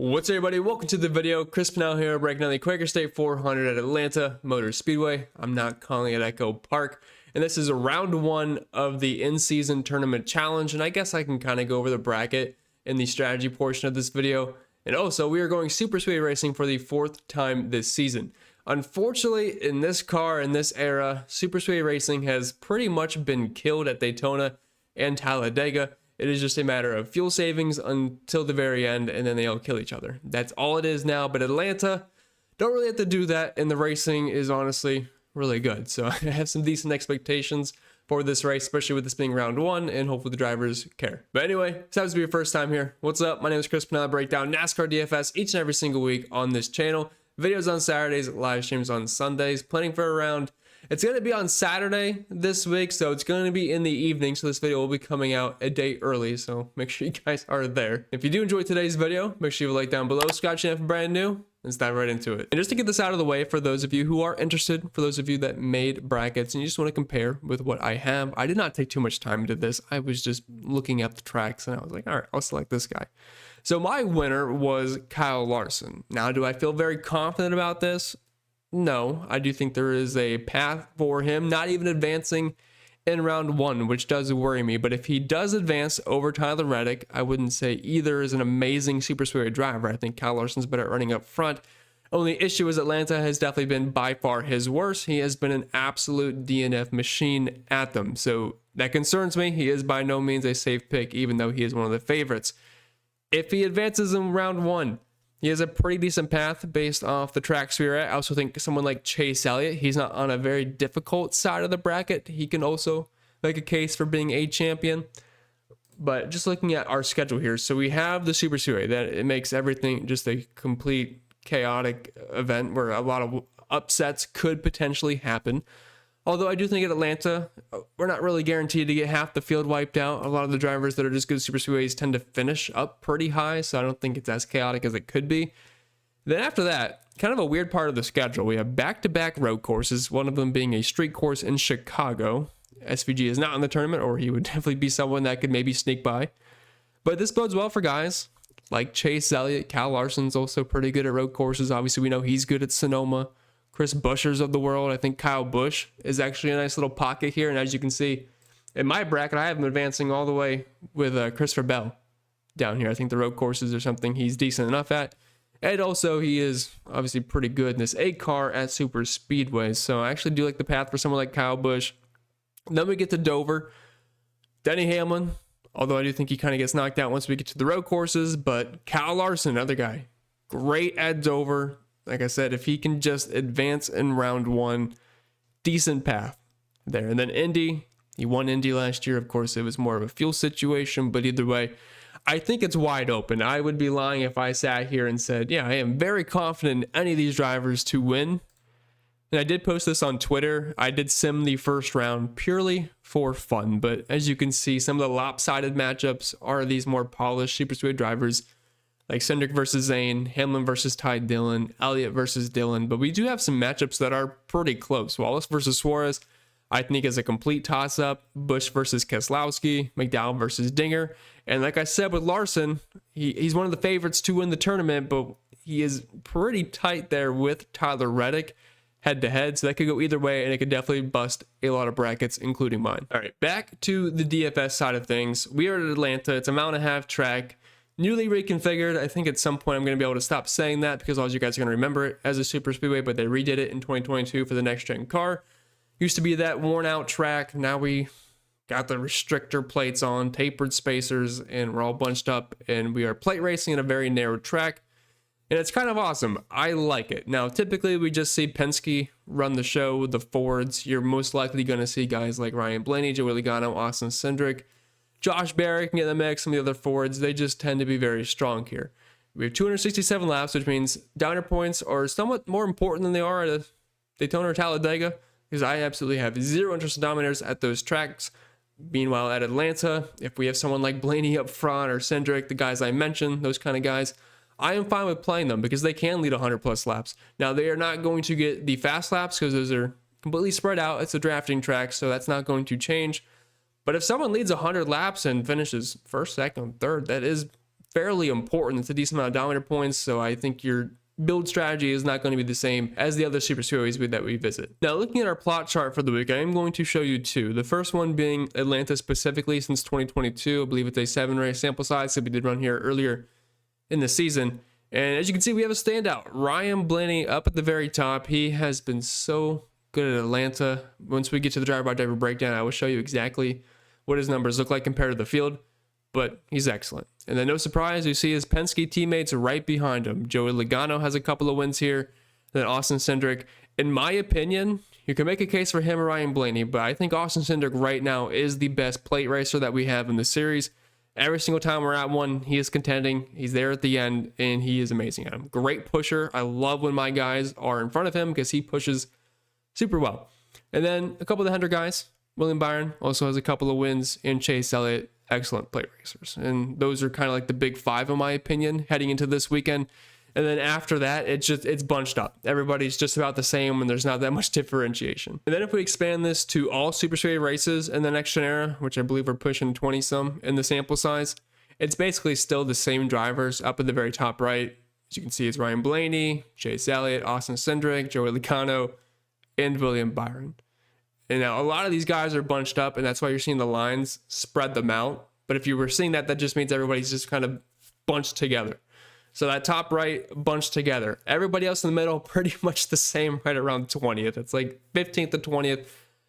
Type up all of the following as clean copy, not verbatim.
What's up, everybody? Welcome to the video. Chris Pennell here, breaking down the Quaker State 400 at Atlanta Motor Speedway. I'm not calling it Echo Park. And this is round one of the in-season tournament challenge. And I guess I can kind of go over the bracket in the strategy portion of this video. And also, we are going super speed racing for the fourth time this season. Unfortunately, in this car, in this era, super speed racing has pretty much been killed at Daytona and Talladega. It is just a matter of fuel savings until the very end, and then they all kill each other. That's all it is now. But Atlanta don't really have to do that, and the racing is honestly really good. So I have some decent expectations for this race, especially with this being round one, and hopefully the drivers care. But anyway, if this happens to be your first time here, what's up? My name is Chris Pennell. I break down NASCAR DFS each and every single week on this channel. Videos on Saturdays, live streams on Sundays, planning for a round. It's going to be on Saturday this week, so it's going to be in the evening, so this video will be coming out a day early, so make sure you guys are there. If you do enjoy today's video, make sure you like down below, subscribe to the channel if brand new, let's dive right into it. And just to get this out of the way, for those of you who are interested, for those of you that made brackets and you just want to compare with what I have, I did not take too much time into this. I was just looking at the tracks, and I was like, all right, I'll select this guy. So my winner was Kyle Larson. Now, do I feel very confident about this? No, I do think there is a path for him not even advancing in round one, which does worry me. But if he does advance over Tyler Reddick, I wouldn't say either is an amazing super speedway driver. I think Kyle Larson's better at running up front. Only issue is Atlanta has definitely been by far his worst. He has been an absolute DNF machine at them. So that concerns me. He is by no means a safe pick, even though he is one of the favorites. If he advances in round one, he has a pretty decent path based off the tracks we're at. I also think someone like Chase Elliott, he's not on a very difficult side of the bracket. He can also make a case for being a champion. But just looking at our schedule here, so we have the Super Speedway. That it makes everything just a complete chaotic event where a lot of upsets could potentially happen. Although I do think at Atlanta, we're not really guaranteed to get half the field wiped out. A lot of the drivers that are just good super speedways tend to finish up pretty high, so I don't think it's as chaotic as it could be. Then after that, kind of a weird part of the schedule. We have back-to-back road courses, one of them being a street course in Chicago. SVG is not in the tournament, or he would definitely be someone that could maybe sneak by. But this bodes well for guys like Chase Elliott. Kyle Larson's also pretty good at road courses. Obviously, we know he's good at Sonoma. Chris Buescher's of the world. I think Kyle Busch is actually a nice little pocket here. And as you can see, in my bracket, I have him advancing all the way with Christopher Bell down here. I think the road courses are something he's decent enough at. And also, he is obviously pretty good in this 8 car at super speedways. So I actually do like the path for someone like Kyle Busch. Then we get to Dover. Denny Hamlin, although I do think he kind of gets knocked out once we get to the road courses. But Kyle Larson, another guy, great at Dover. Like I said, if he can just advance in round one, decent path there. And then Indy, he won Indy last year. Of course, it was more of a fuel situation, but either way, I think it's wide open. I would be lying if I sat here and said, yeah, I am very confident in any of these drivers to win. And I did post this on Twitter. I did sim the first round purely for fun. But as you can see, some of the lopsided matchups are these more polished super speed drivers, like Cindric versus Zane, Hamlin versus Ty Dillon, Elliott versus Dillon. But we do have some matchups that are pretty close. Wallace versus Suarez, I think, is a complete toss-up. Busch versus Keselowski, McDowell versus Dinger. And like I said with Larson, he's one of the favorites to win the tournament, but he is pretty tight there with Tyler Reddick head-to-head. So that could go either way, and it could definitely bust a lot of brackets, including mine. All right, back to the DFS side of things. We are at Atlanta. It's a mile-and-a-half track. Newly reconfigured. I think at some point I'm going to be able to stop saying that because all you guys are going to remember it as a super speedway, but they redid it in 2022 for the next gen car. Used to be that worn out track. Now we got the restrictor plates on, tapered spacers, and we're all bunched up, and we are plate racing in a very narrow track, and it's kind of awesome. I like it. Now, typically we just see Penske run the show with the Fords. You're most likely going to see guys like Ryan Blaney, Joey Logano, Austin Cindric, Josh Berry can get in the mix. Some of the other Fords, they just tend to be very strong here. We have 267 laps, which means downer points are somewhat more important than they are at a Daytona or Talladega, because I absolutely have zero interest in dominators at those tracks. Meanwhile, at Atlanta, if we have someone like Blaney up front or Cindric, the guys I mentioned, those kind of guys, I am fine with playing them because they can lead 100 plus laps. Now, they are not going to get the fast laps because those are completely spread out. It's a drafting track, so that's not going to change. But if someone leads 100 laps and finishes first, second, third, that is fairly important. It's a decent amount of dominator points, so I think your build strategy is not going to be the same as the other super speedways that we visit. Now, looking at our plot chart for the week, I am going to show you two. The first one being Atlanta specifically since 2022. I believe it's a 7-race sample size that we did run here earlier in the season. And as you can see, we have a standout. Ryan Blaney up at the very top. He has been so good at Atlanta. Once we get to the driver-by-driver breakdown, I will show you exactly what his numbers look like compared to the field, but he's excellent. And then no surprise, you see his Penske teammates right behind him. Joey Logano has a couple of wins here. Then Austin Cindric. In my opinion, you can make a case for him or Ryan Blaney, but I think Austin Cindric right now is the best plate racer that we have in the series. Every single time we're at one, he is contending. He's there at the end, and he is amazing at him. Great pusher. I love when my guys are in front of him because he pushes super well. And then a couple of the Hendrick guys. William Byron also has a couple of wins, and Chase Elliott, excellent plate racers. And those are kind of like the big five, in my opinion, heading into this weekend. And then after that, it's bunched up. Everybody's just about the same, and there's not that much differentiation. And then if we expand this to all super speedway races in the next gen era, which I believe we're pushing 20 some in the sample size, it's basically still the same drivers up at the very top right. As you can see, it's Ryan Blaney, Chase Elliott, Austin Cindric, Joey Logano, and William Byron. And now a lot of these guys are bunched up, and that's why you're seeing the lines spread them out. But if you were seeing that, that just means everybody's just kind of bunched together. So that top right bunched together. Everybody else in the middle, pretty much the same right around 20th. It's like 15th to 20th.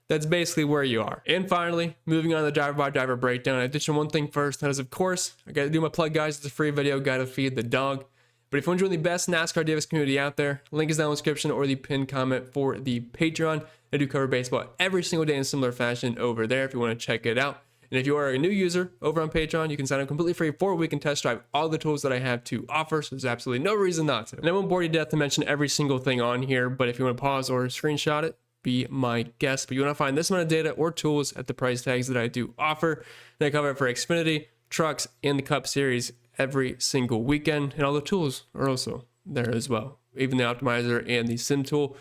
That's basically where you are. And finally, moving on to the driver-by-driver breakdown, I did one thing first. That is, of course, I got to do my plug, guys. It's a free video, Gotta Feed the Dog. But if you want to join the best NASCAR DFS community out there, link is down in the description or the pinned comment for the Patreon. I do cover baseball every single day in similar fashion over there if you want to check it out. And if you are a new user over on Patreon, you can sign up completely free for a week and test drive all the tools that I have to offer. So there's absolutely no reason not to. And I won't bore you to death to mention every single thing on here, but if you want to pause or screenshot it, be my guest. But you want to find this amount of data or tools at the price tags that I do offer. And I cover it for Xfinity, trucks, and the Cup Series every single weekend. And all the tools are also there as well, even the optimizer and the sim tool.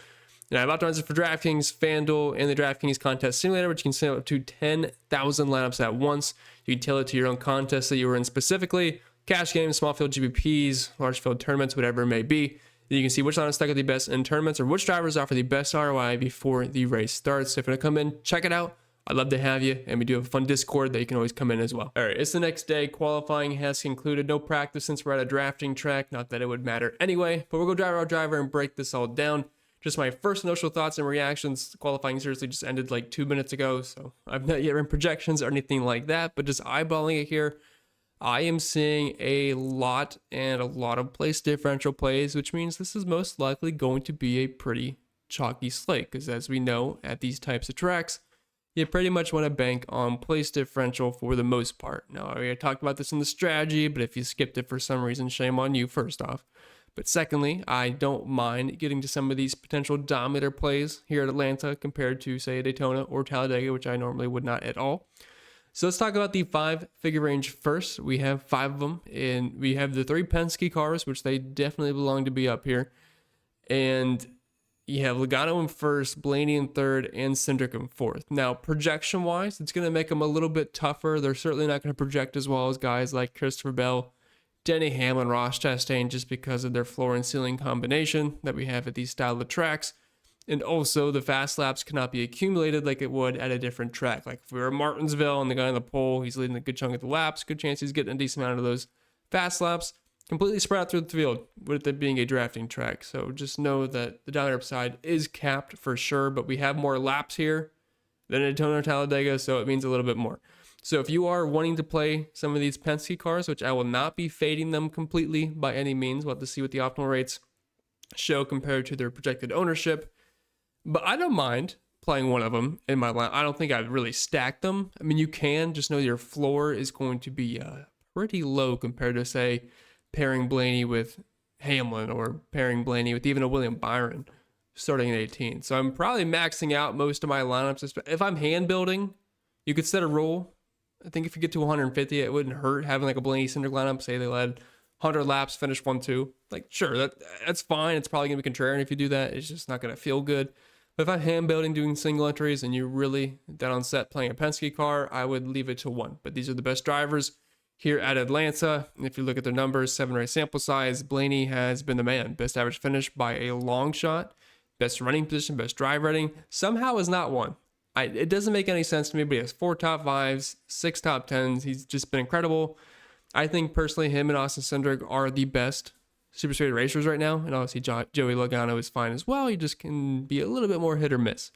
And I've optimized it for DraftKings, FanDuel, and the DraftKings Contest Simulator, which you can set up to 10,000 lineups at once. You can tailor it to your own contest that you were in specifically, cash games, small field GPPs, large field tournaments, whatever it may be. Then you can see which lineups stack up the best in tournaments or which drivers offer the best ROI before the race starts. So if you want to come in, check it out. I'd love to have you, and we do have a fun Discord that you can always come in as well. All right, it's the next day. Qualifying has concluded. No practice since we're at a drafting track. Not that it would matter anyway, but we'll go driver by driver and break this all down. Just my first initial thoughts and reactions. Qualifying seriously just ended like 2 minutes ago, so I've not yet run projections or anything like that, but just eyeballing it here, I am seeing a lot of place differential plays, which means this is most likely going to be a pretty chalky slate, because as we know, at these types of tracks, you pretty much want to bank on place differential for the most part. Now, I already talked about this in the strategy, but if you skipped it for some reason, shame on you, first off. But secondly, I don't mind getting to some of these potential dominator plays here at Atlanta compared to, say, Daytona or Talladega, which I normally would not at all. So let's talk about the 5-figure range first. We have 5 of them, and we have the 3 Penske cars, which they definitely belong to be up here. And you have Logano in first, Blaney in third, and Cindric in fourth. Now, projection-wise, it's going to make them a little bit tougher. They're certainly not going to project as well as guys like Christopher Bell, Denny Hamlin, Ross Chastain, just because of their floor and ceiling combination that we have at these style of tracks. And also, the fast laps cannot be accumulated like it would at a different track. Like if we were at Martinsville and the guy on the pole, he's leading a good chunk of the laps, good chance he's getting a decent amount of those fast laps, completely spread out through the field, with it being a drafting track. So just know that the down upside is capped for sure, but we have more laps here than at Daytona or Talladega, so it means a little bit more. So if you are wanting to play some of these Penske cars, which I will not be fading them completely by any means, we'll have to see what the optimal rates show compared to their projected ownership. But I don't mind playing one of them in my line. I don't think I'd really stack them. I mean, you can, just know your floor is going to be pretty low compared to, say, pairing Blaney with Hamlin or pairing Blaney with even a William Byron starting at 18. So I'm probably maxing out most of my lineups. If I'm hand building, you could set a rule. I think if you get to 150, it wouldn't hurt having like a Blaney Cindric lineup. Say they led 100 laps, finished 1-2. Like, sure, that's fine. It's probably going to be contrarian if you do that. It's just not going to feel good. But if I'm hand building, doing single entries, and you're really dead on set playing a Penske car, I would leave it to 1. But these are the best drivers. here at Atlanta. And if you look at their numbers, 7 race sample size, Blaney has been the man. Best average finish by a long shot, best running position, best drive rating. Somehow has not won. It doesn't make any sense to me, but he has 4 top 5s, 6 top 10s. He's just been incredible. I think personally him and Austin Cindric are the best super speed racers right now. And obviously Joey Logano is fine as well. He just can be a little bit more hit or miss.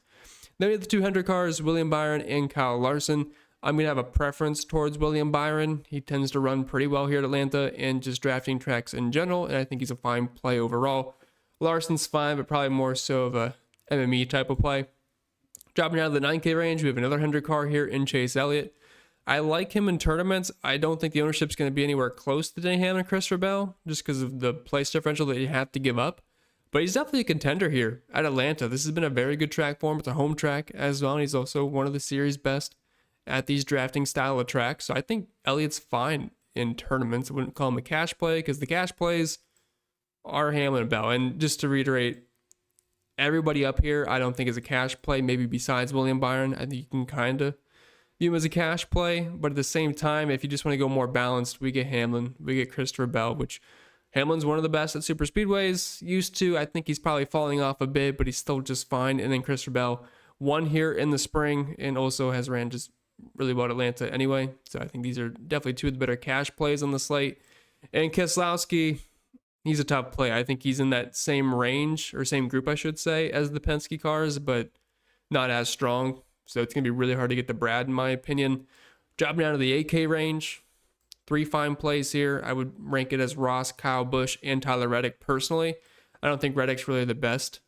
Then we have the 200 cars, William Byron and Kyle Larson. I'm going to have a preference towards William Byron. He tends to run pretty well here at Atlanta and just drafting tracks in general, and I think he's a fine play overall. Larson's fine, but probably more so of a MME type of play. Dropping out of the 9K range, we have another 100 car here in Chase Elliott. I like him in tournaments. I don't think the ownership's going to be anywhere close to Denny Hamlin and Christopher Bell, just because of the place differential that you have to give up. But he's definitely a contender here at Atlanta. This has been a very good track for him. It's a home track as well, and he's also one of the series best at these drafting style of tracks. So I think Elliott's fine in tournaments. I wouldn't call him a cash play because the cash plays are Hamlin and Bell. And just to reiterate, everybody up here I don't think is a cash play, maybe besides William Byron. I think you can kind of view him as a cash play. But at the same time, if you just want to go more balanced, we get Hamlin, we get Christopher Bell, which Hamlin's one of the best at super speedways. Used to, I think he's probably falling off a bit, but he's still just fine. And then Christopher Bell won here in the spring and also has ran just really well at Atlanta anyway. So I think these are definitely 2 of the better cash plays on the slate. And Keselowski, he's a top play. I think he's in that same range, or same group, I should say, as the Penske cars, but not as strong. So it's going to be really hard to get the Brad, in my opinion. Dropping down to the 8K range, 3 fine plays here. I would rank it as Ross, Kyle Busch, and Tyler Reddick personally. I don't think Reddick's really the best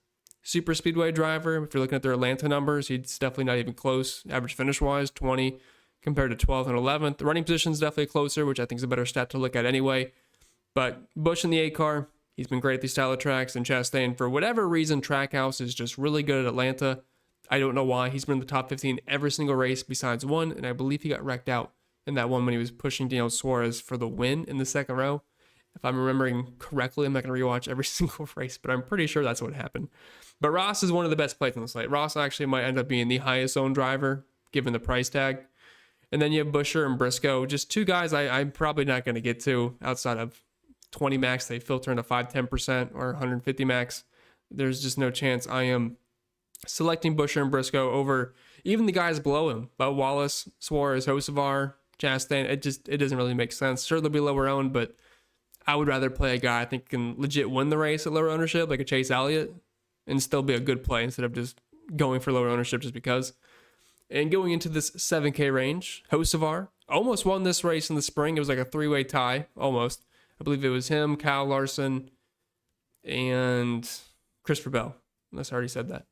super speedway driver. If you're looking at their Atlanta numbers, he's definitely not even close. Average finish wise, 20 compared to 12th and 11th. The running position is definitely closer, which I think is a better stat to look at anyway. But Busch in the 8 car, he's been great at these style of tracks. And Chastain, for whatever reason, Trackhouse is just really good at Atlanta. I don't know why. He's been in the top 15 every single race besides one, and I believe he got wrecked out in that one when he was pushing Daniel Suarez for the win in the second row. If I'm remembering correctly, I'm not going to rewatch every single race, but I'm pretty sure that's what happened. But Ross is one of the best plays on the slate. Ross actually might end up being the highest owned driver, given the price tag. And then you have Buescher and Briscoe, just 2 guys I'm probably not going to get to outside of 20 max. They filter into 5-10% or 150 max. There's just no chance I am selecting Buescher and Briscoe over even the guys below him. But Wallace, Suarez, Hocevar, Chastain, it doesn't really make sense. Sure, they'll be lower owned, but I would rather play a guy I think can legit win the race at lower ownership, like a Chase Elliott, and still be a good play instead of just going for lower ownership just because. And going into this 7K range, Hocevar almost won this race in the spring. It was like a 3-way tie, almost. I believe it was him, Kyle Larson, and Christopher Bell, unless I already said that.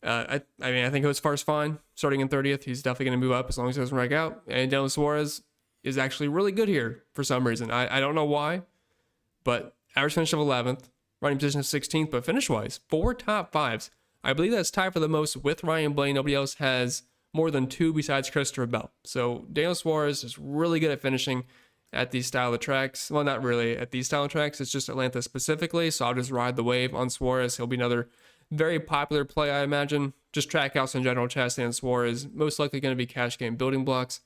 I think Hocevar's fine. Starting in 30th, he's definitely going to move up as long as he doesn't strike out. And Daniel Suarez is actually really good here for some reason. I don't know why, but average finish of 11th, running position of 16th, but finish-wise, 4 top 5s. I believe that's tied for the most with Ryan Blaney. Nobody else has more than 2 besides Christopher Bell. So Daniel Suarez is really good at finishing at these style of tracks. Well, not really at these style of tracks. It's just Atlanta specifically, so I'll just ride the wave on Suarez. He'll be another very popular play, I imagine. Just Trackhouse in general, Chastain and Suarez, most likely going to be cash game building blocks.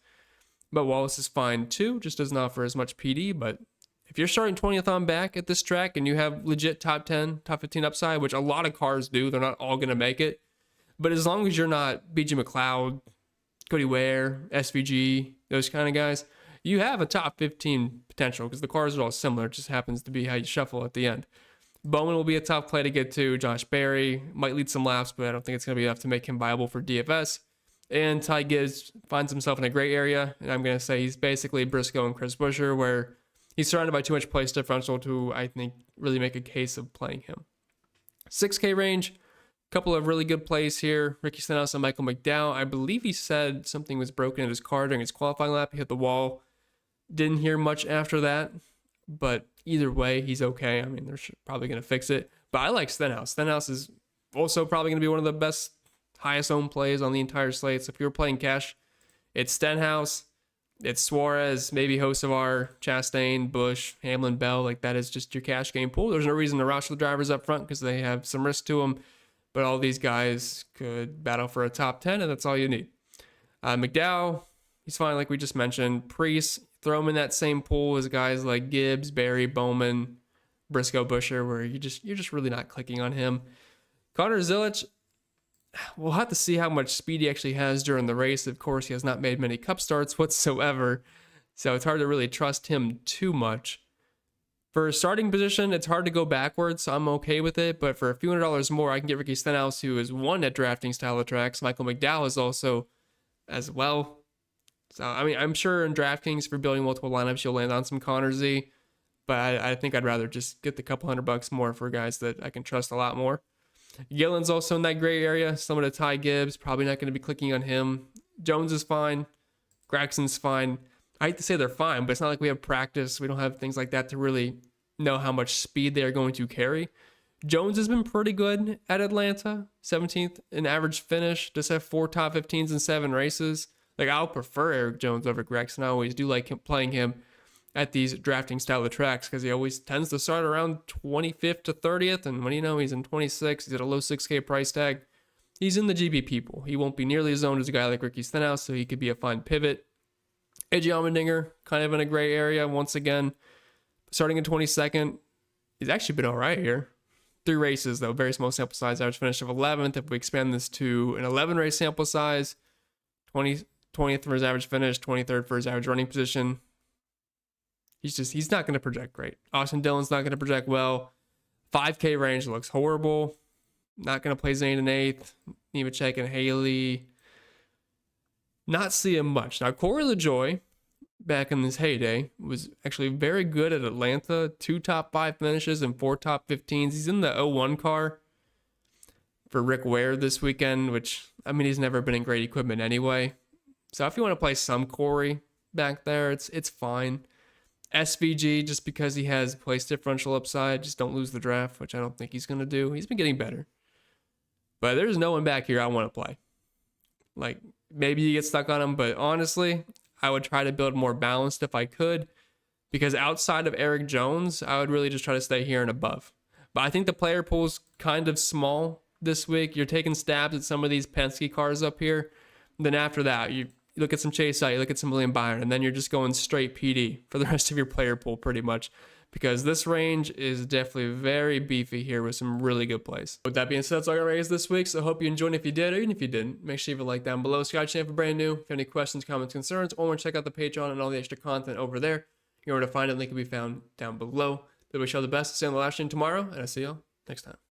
But Wallace is fine too, just doesn't offer as much PD. But if you're starting 20th on back at this track and you have legit top 10, top 15 upside, which a lot of cars do, they're not all going to make it. But as long as you're not BG McLeod, Cody Ware, SVG, those kind of guys, you have a top 15 potential because the cars are all similar. It just happens to be how you shuffle at the end. Bowman will be a tough play to get to. Josh Berry might lead some laps, but I don't think it's going to be enough to make him viable for DFS. And Ty Gibbs finds himself in a gray area, and I'm going to say he's basically Briscoe and Chris Buescher, where he's surrounded by too much place differential to, I think, really make a case of playing him. 6K range, a couple of really good plays here. Ricky Stenhouse and Michael McDowell. I believe he said something was broken in his car during his qualifying lap. He hit the wall. Didn't hear much after that, but either way, he's okay. I mean, they're probably going to fix it. But I like Stenhouse. Stenhouse is also probably going to be one of the best, highest owned plays on the entire slate. So if you're playing cash, it's Stenhouse, it's Suarez, maybe Hocevar, Chastain, Busch, Hamlin, Bell. Like, that is just your cash game pool. There's no reason to rush the drivers up front because they have some risk to them. But all these guys could battle for a top 10, and that's all you need. McDowell, he's fine, like we just mentioned. Priest, throw him in that same pool as guys like Gibbs, Barry, Bowman, Briscoe, Busher, where you're just really not clicking on him. Connor Zilic, we'll have to see how much speed he actually has during the race. Of course, he has not made many cup starts whatsoever, so it's hard to really trust him too much. For a starting position, it's hard to go backwards, so I'm okay with it, but for a few $100 more, I can get Ricky Stenhouse, who is one at DraftKings style tracks. Michael McDowell is also as well. So, I mean, I'm sure in DraftKings, for building multiple lineups, you'll land on some Connor Z, but I think I'd rather just get the couple $100 more for guys that I can trust a lot more. Gillen's also in that gray area. Someone to Ty Gibbs, probably not going to be clicking on him. Jones is fine. Graxon's fine. I hate to say they're fine, but it's not like we have practice. We don't have things like that to really know how much speed they are going to carry. Jones has been pretty good at Atlanta. 17th in average finish. Just have 4 top 15s in 7 races. Like, I'll prefer Eric Jones over Gregson. I always do like playing him at these drafting style of tracks because he always tends to start around 25th to 30th. And when you know he's in 26, he's at a low 6K price tag. He's in the GP pool. He won't be nearly as owned as a guy like Ricky Stenhouse, so he could be a fine pivot. AJ Allmendinger, kind of in a gray area once again. Starting in 22nd, he's actually been all right here. 3 races, though, very small sample size, average finish of 11th. If we expand this to an 11 race sample size, 20th for his average finish, 23rd for his average running position. He's not going to project great. Austin Dillon's not going to project well. 5K range looks horrible. Not going to play Zane in 8th. Nemechek and Haley. Not seeing much. Now, Corey LaJoy, back in his heyday, was actually very good at Atlanta. 2 top 5 finishes and 4 top 15s. He's in the 01 car for Rick Ware this weekend, which, I mean, he's never been in great equipment anyway. So if you want to play some Corey back there, it's fine. SVG, just because he has place differential upside, just don't lose the draft, which I don't think he's going to do. He's been getting better. But there's no one back here I want to play. Like, maybe you get stuck on him, but honestly, I would try to build more balanced if I could, because outside of Eric Jones, I would really just try to stay here and above. But I think the player pool is kind of small this week. You're taking stabs at some of these Penske cars up here. Then after that, you look at some Chase Out, you look at some William Byron, and then you're just going straight PD for the rest of your player pool pretty much, because this range is definitely very beefy here with some really good plays. With that being said, that's all I got raised this week, so I hope you enjoyed. If you did, or even if you didn't, make sure you leave a like down below. Subscribe to the channel if brand new. If you have any questions, comments, concerns, or want to check out the Patreon and all the extra content over there, you know where to find it. Link can be found down below. But we wish you all the best. See you on the live stream tomorrow, and I'll see you all next time.